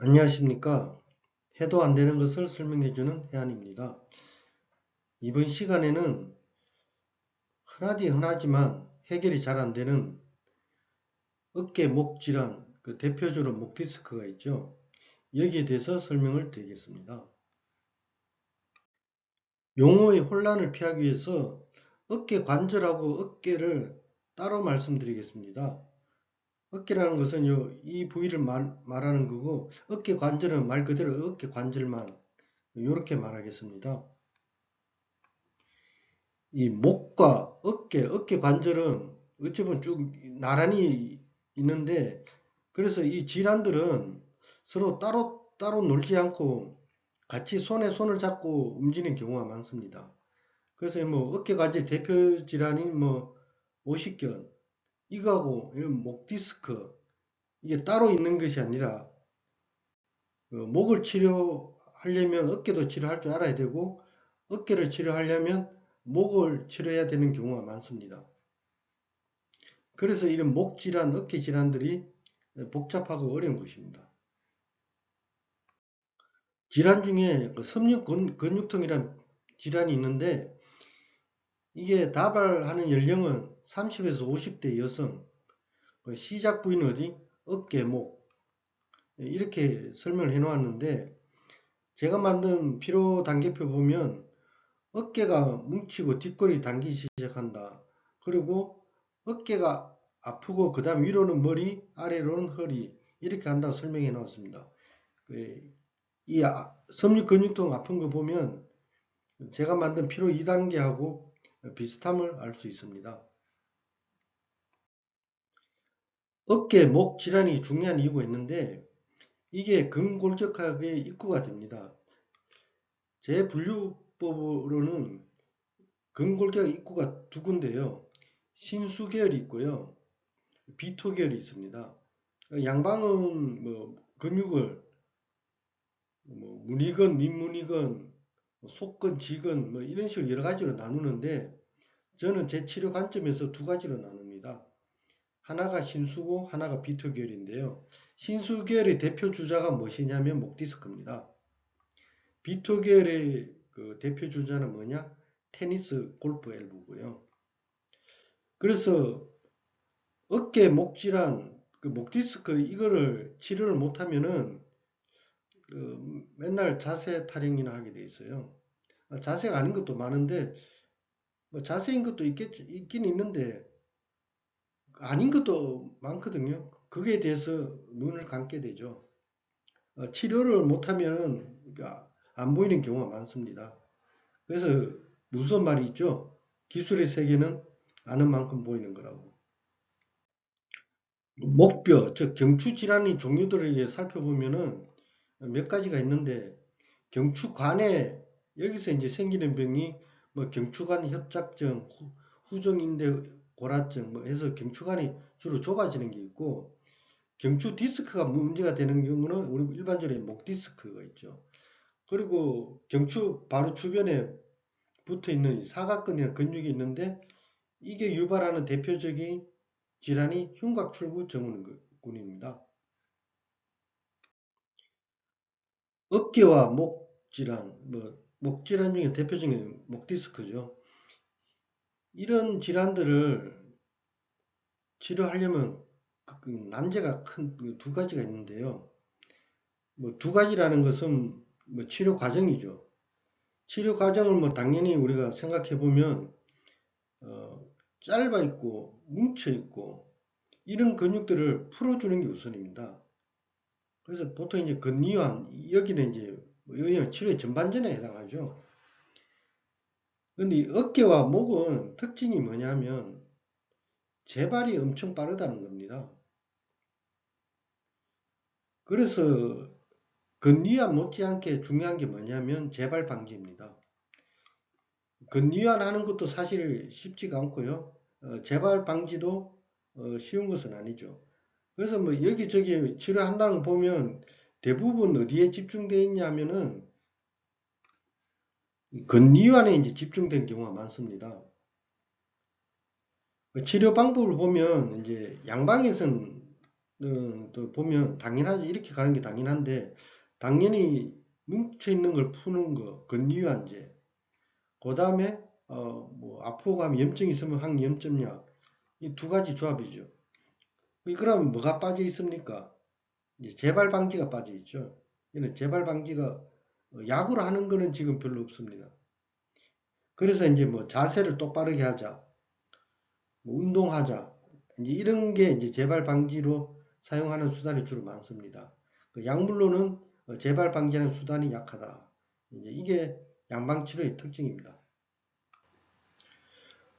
안녕하십니까. 해도 안 되는 것을 설명해주는 해안입니다. 이번 시간에는 흔하디 흔하지만 해결이 잘 안 되는 어깨 목 질환, 대표적으로 목 디스크가 있죠. 여기에 대해서 설명을 드리겠습니다. 용어의 혼란을 피하기 위해서 어깨 관절하고 어깨를 따로 말씀드리겠습니다. 어깨라는 것은 이 부위를 말하는 거고, 어깨 관절은 말 그대로 어깨 관절만 이렇게 말하겠습니다. 이 목과 어깨 관절은 어찌 보면 쭉 나란히 있는데, 그래서 이 질환들은 서로 따로 놀지 않고 같이 손에 손을 잡고 움직이는 경우가 많습니다. 그래서 뭐 어깨 관절 대표 질환이 뭐 오십견, 이거하고 목 디스크, 이게 따로 있는 것이 아니라 목을 치료하려면 어깨도 치료할 줄 알아야 되고, 어깨를 치료하려면 목을 치료해야 되는 경우가 많습니다. 그래서 이런 목 질환, 어깨 질환들이 복잡하고 어려운 것입니다. 질환 중에 섬유 근육통이라는 질환이 있는데, 이게 다발하는 연령은 30에서 50대 여성, 시작 부위는 어디? 어깨, 목, 이렇게 설명을 해 놓았는데, 제가 만든 피로 단계표 보면 어깨가 뭉치고 뒷골이 당기기 시작한다. 그리고 어깨가 아프고 그 다음 위로는 머리, 아래로는 허리, 이렇게 한다고 설명해 놓았습니다. 이 섬유 근육통 아픈 거 보면 제가 만든 피로 2단계하고 비슷함을 알 수 있습니다. 어깨, 목 질환이 중요한 이유가 있는데, 이게 근골격학의 입구가 됩니다. 제 분류법으로는 근골격 입구가 두 군데요. 신수계열이 있고요. 비토계열이 있습니다. 양방은 뭐 근육을 뭐 문의근, 민문의근, 속근, 지근 뭐 이런 식으로 여러 가지로 나누는데, 저는 제 치료 관점에서 두 가지로 나눕니다. 하나가 신수고 하나가 비토계열인데요. 신수계열의 대표 주자가 무엇이냐면 목 디스크입니다. 비토계열의 그 대표 주자는 뭐냐? 테니스, 골프 엘보고요. 그래서 어깨 목 질환, 목 디스크 이거를 치료를 못하면은 맨날 자세 타령이나 하게 돼 있어요. 자세가 아닌 것도 많은데, 뭐 자세인 것도 있긴 있는데 아닌 것도 많거든요. 그게 대해서 눈을 감게 되죠. 치료를 못하면 그러니까 안 보이는 경우가 많습니다. 그래서 무슨 말이 있죠? 기술의 세계는 아는 만큼 보이는 거라고. 목뼈, 즉 경추 질환의 종류들을 살펴보면은 몇 가지가 있는데, 경추관에 여기서 이제 생기는 병이 뭐 경추관 협착증, 후정인대 골화증 뭐 해서 경추관이 주로 좁아지는 게 있고, 경추 디스크가 문제가 되는 경우는 우리 일반적으로 목 디스크가 있죠. 그리고 경추 바로 주변에 붙어 있는 사각근이나 근육이 있는데, 이게 유발하는 대표적인 질환이 흉곽출구 증후군입니다. 어깨와 목 질환, 목 질환 중에 대표적인 목 디스크죠. 이런 질환들을 치료하려면 난제가 큰 두 가지가 있는데요. 뭐 두 가지라는 것은 뭐 치료 과정이죠. 치료 과정을 뭐 당연히 우리가 생각해 보면 짧아 있고 뭉쳐 있고 이런 근육들을 풀어주는 게 우선입니다. 그래서 보통 이제 근이완 여기는 이제 치료의 전반전에 해당하죠. 근데 어깨와 목은 특징이 뭐냐면 재발이 엄청 빠르다는 겁니다. 그래서 근위안 못지않게 중요한 게 뭐냐면 재발 방지입니다. 근위안하는 것도 사실 쉽지가 않고요. 재발 방지도 쉬운 것은 아니죠. 그래서 뭐 여기저기 치료한다는 거 보면 대부분 어디에 집중되어 있냐면은 근위안에 이제 집중된 경우가 많습니다. 치료 방법을 보면 이제 양방에서는 또 보면 당연하지. 이렇게 가는 게 당연한데 당연히 뭉쳐 있는 걸 푸는 거, 근류환제. 그 다음에 뭐 아프고 가면 염증이 있으면 항염증약. 이 두 가지 조합이죠. 그럼 뭐가 빠져 있습니까? 이제 재발 방지가 빠져 있죠. 이는 재발 방지가 약으로 하는 거는 지금 별로 없습니다. 그래서 이제 뭐 자세를 똑바르게 하자, 뭐 운동하자, 이제 이런 게 이제 재발 방지로 사용하는 수단이 주로 많습니다. 그 약물로는 재발 방지하는 수단이 약하다. 이제 이게 양방치료의 특징입니다.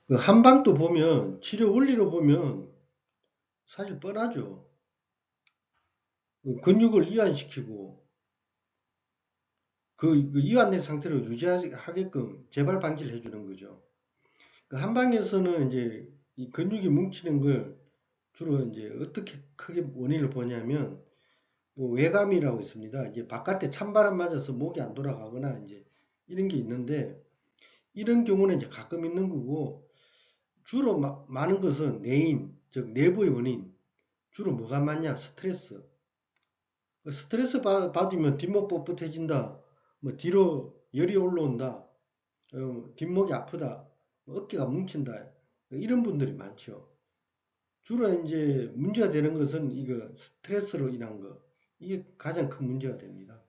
그 한방도 보면 치료 원리로 보면 사실 뻔하죠. 그 근육을 이완시키고 그 이완된 상태로 유지하게끔 재발 방지를 해주는 거죠. 그 한방에서는 이제 이 근육이 뭉치는 걸 주로 이제 어떻게 크게 원인을 보냐면 뭐 외감이라고 있습니다. 이제 바깥에 찬바람 맞아서 목이 안 돌아가거나 이제 이런 게 있는데 이런 경우는 이제 가끔 있는 거고 주로 많은 것은 내인, 즉 내부의 원인. 주로 뭐가 많냐? 스트레스. 스트레스 받으면 뒷목 뻣뻣해진다. 뭐 뒤로 열이 올라온다. 뒷목이 아프다. 어깨가 뭉친다. 이런 분들이 많죠. 주로 이제 문제가 되는 것은 이거 스트레스로 인한 거. 이게 가장 큰 문제가 됩니다.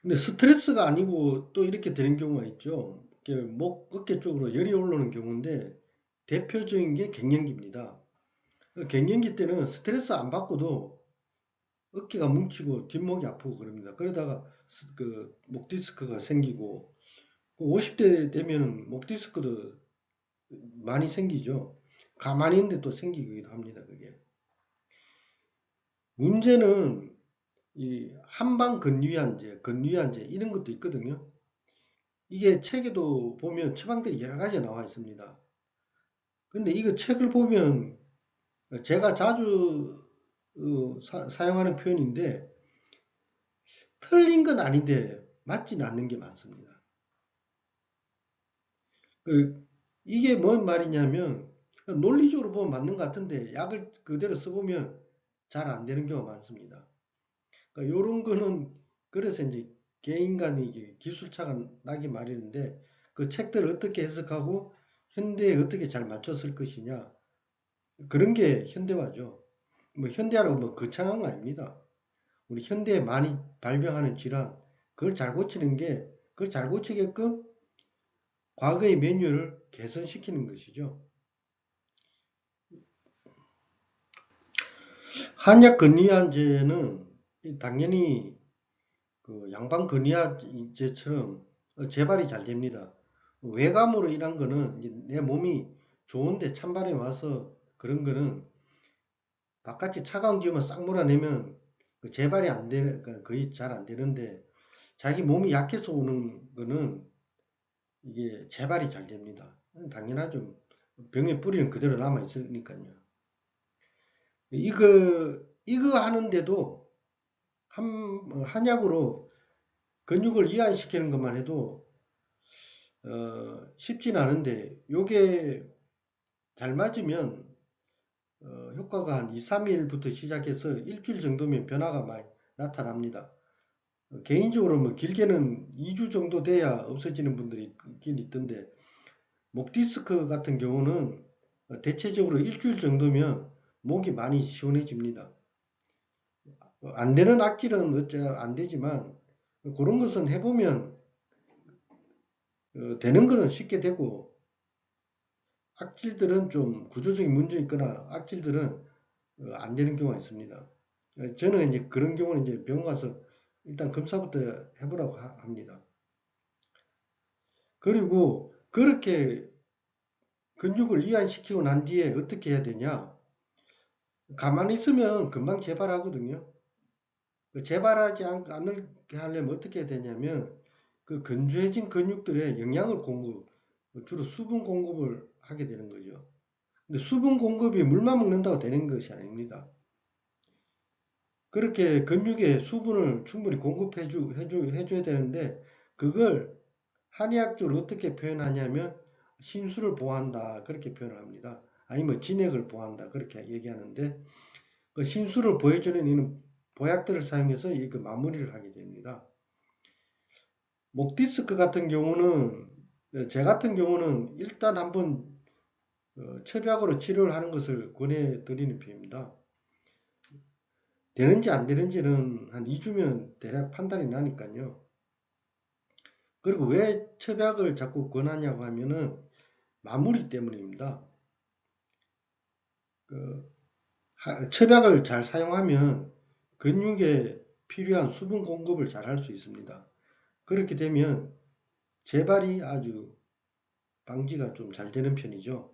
근데 스트레스가 아니고 또 이렇게 되는 경우가 있죠. 목, 어깨 쪽으로 열이 올라오는 경우인데 대표적인 게 갱년기입니다. 갱년기 때는 스트레스 안 받고도 어깨가 뭉치고 뒷목이 아프고 그럽니다. 그러다가 그목 디스크가 생기고 50대 되면 목 디스크도 많이 생기죠. 가만히 있는데 또 생기기도 합니다. 그게. 문제는 이 한방 근류환제 이런 것도 있거든요. 이게 책에도 보면 처방들이 여러 가지가 나와 있습니다. 근데 이거 책을 보면 제가 자주 사용하는 표현인데 틀린 건 아닌데 맞지는 않는 게 많습니다. 그, 이게 뭔 말이냐면 논리적으로 보면 맞는 것 같은데 약을 그대로 써보면 잘 안 되는 경우가 많습니다. 그러니까 이런 거는 그래서 이제 개인 간의 기술차가 나기 마련인데 그 책들을 어떻게 해석하고 현대에 어떻게 잘 맞췄을 것이냐 그런 게 현대화죠. 뭐 현대화라고 뭐 거창한 거 아닙니다. 우리 현대에 많이 발병하는 질환 그걸 잘 고치게끔 과거의 매뉴얼을 개선시키는 것이죠. 한약 근리안제는 당연히 그 양방 근리안제처럼 재발이 잘 됩니다. 외감으로 인한 거는 이제 내 몸이 좋은데 찬바람이 와서 그런 거는 바깥이 차가운 기운만 싹 몰아내면 그 재발이 안 되는, 그러니까 거의 잘 안 되는데 자기 몸이 약해서 오는 거는 이게 재발이 잘 됩니다. 당연하죠. 병의 뿌리는 그대로 남아 있으니까요. 이거 하는데도 한약으로 근육을 이완시키는 것만 해도 쉽진 않은데 요게 잘 맞으면 효과가 한 2, 3일부터 시작해서 일주일 정도면 변화가 많이 나타납니다. 개인적으로 뭐 길게는 2주 정도 돼야 없어지는 분들이 있긴 있던데 목 디스크 같은 경우는 대체적으로 일주일 정도면 목이 많이 시원해집니다. 안 되는 악질은 어째 안 되지만 그런 것은 해보면 되는 거는 쉽게 되고 악질들은 좀 구조적인 문제 있거나 악질들은 안 되는 경우가 있습니다. 저는 이제 그런 경우는 이제 병원 가서 일단 검사부터 해보라고 합니다. 그리고 그렇게 근육을 이완시키고 난 뒤에 어떻게 해야 되냐? 가만히 있으면 금방 재발하거든요. 재발하지 않게 하려면 어떻게 해야 되냐면 그 건조해진 근육들에 영양을 주로 수분 공급을 하게 되는 거죠. 근데 수분 공급이 물만 먹는다고 되는 것이 아닙니다. 그렇게 근육에 수분을 충분히 해줘야 되는데 그걸 한의학적으로 어떻게 표현하냐면 신수를 보호한다 그렇게 표현을 합니다. 아니면 진액을 보호한다 그렇게 얘기하는데 그 신수를 보여주는 이런 보약들을 사용해서 그 마무리를 하게 됩니다. 목 디스크 같은 경우는 제 같은 경우는 일단 한번 첩약으로 치료를 하는 것을 권해 드리는 편입니다. 되는지 안 되는지는 한 2주면 대략 판단이 나니까요. 그리고 왜 첩약을 자꾸 권하냐고 하면은 마무리 때문입니다. 첩약을 잘 사용하면 근육에 필요한 수분 공급을 잘 할 수 있습니다. 그렇게 되면 재발이 아주 방지가 좀 잘 되는 편이죠.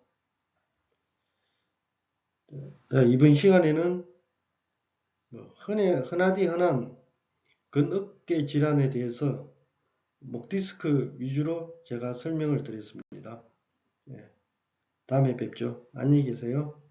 이번 시간에는 흔하디 흔한 근어깨 질환에 대해서 목 디스크 위주로 제가 설명을 드렸습니다. 예, 다음에 뵙죠. 안녕히 계세요.